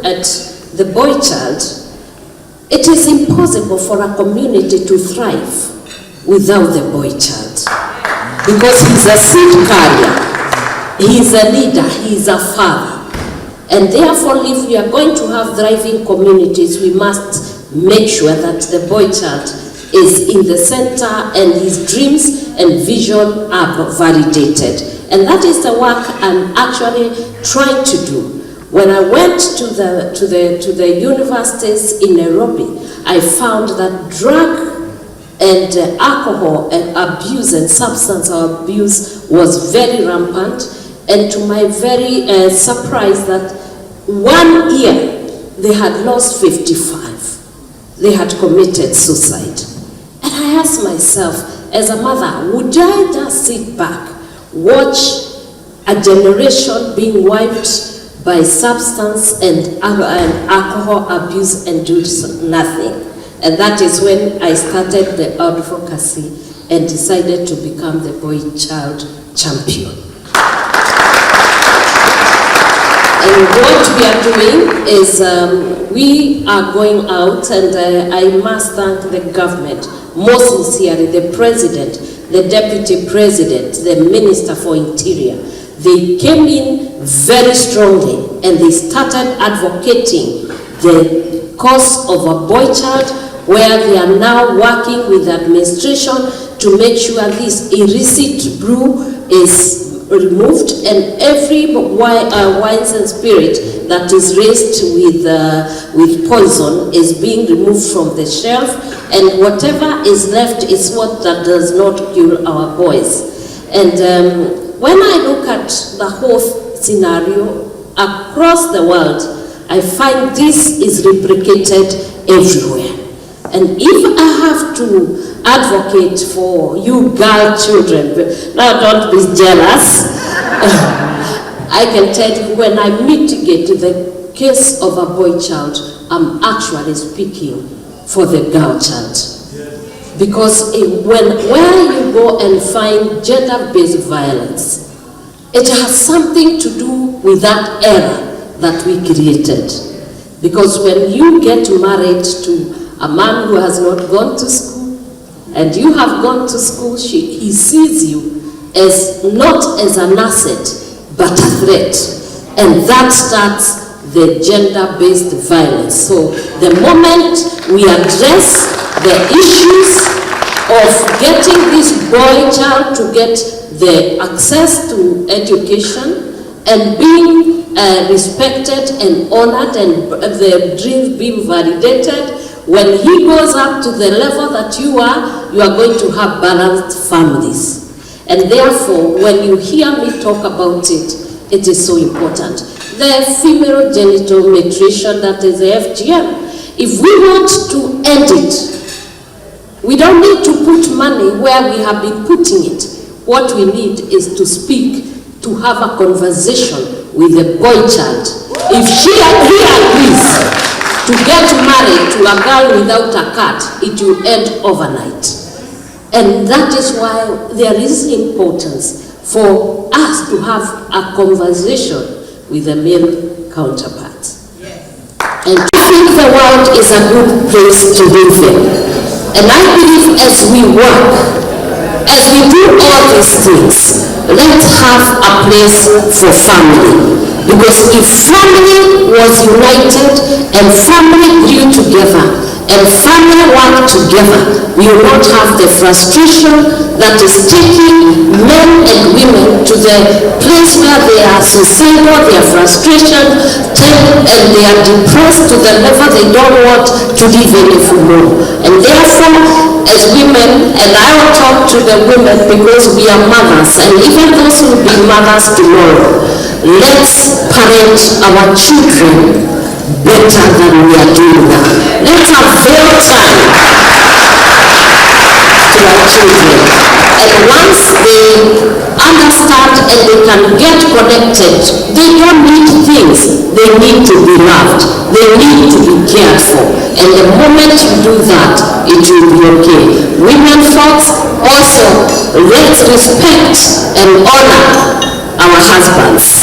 at the boy child, it is impossible for a community to thrive without the boy child. Because he's a seed carrier, he's a leader, he's a father. And therefore, if we are going to have thriving communities, we must make sure that the boy child is in the center and his dreams and vision are validated. And that is the work I'm actually trying to do. When I went to the universities in Nairobi, I found that drug and alcohol and abuse and substance abuse was very rampant. And to my very surprise, that 1 year they had lost 55. They had committed suicide. And I asked myself, as a mother, would I just sit back, watch a generation being wiped by substance and alcohol abuse and do nothing? And that is when I started the advocacy and decided to become the boy child champion. And what we are doing is we are going out, and I must thank the government, most sincerely, the president, the deputy president, the minister for interior. They came in very strongly and they started advocating the cause of a boy child, where they are now working with the administration to make sure this illicit brew is removed, and every wines and spirit that is raised with poison is being removed from the shelf, and whatever is left is what that does not kill our boys. And when I look at the whole scenario across the world, I find this is replicated everywhere. And if I have to advocate for you girl children, now don't be jealous, I can tell you, when I mitigate the case of a boy child, I'm actually speaking for the girl child. Because where you go and find gender-based violence, it has something to do with that era that we created. Because when you get married to a man who has not gone to school, and you have gone to school, he sees you as not as an asset, but a threat. And that starts the gender-based violence. So the moment we address the issues of getting this boy child to get the access to education and being respected and honored, and the dreams being validated, when he goes up to the level that you are going to have balanced families. And therefore, when you hear me talk about it, it is so important. The female genital mutilation, that is the FGM, if we want to end it, we don't need to put money where we have been putting it. What we need is to speak, to have a conversation with the boy child. If he agrees to get married to a girl without a cat, it will end overnight. And that is why there is importance for us to have a conversation with the male counterparts. And I think the world is a good place to live in. And I believe as we work, as we do all these things, let's have a place for family. Because if family was united and family grew together and family worked together, we will not have the frustration that is taking men and women to the place where they are suicidal, they are frustrated, and they are depressed to the level they don't want to live anymore. And therefore, as women, and I will talk to the women because we are mothers, and even those who will be mothers tomorrow, let's parent our children better than we are doing now. Let's avail time to our children. And once they understand and they can get connected, they don't need things. They need to be loved. They need to be cared for. And the moment you do that, it will be okay. Women folks, also, let's respect and honor our husbands.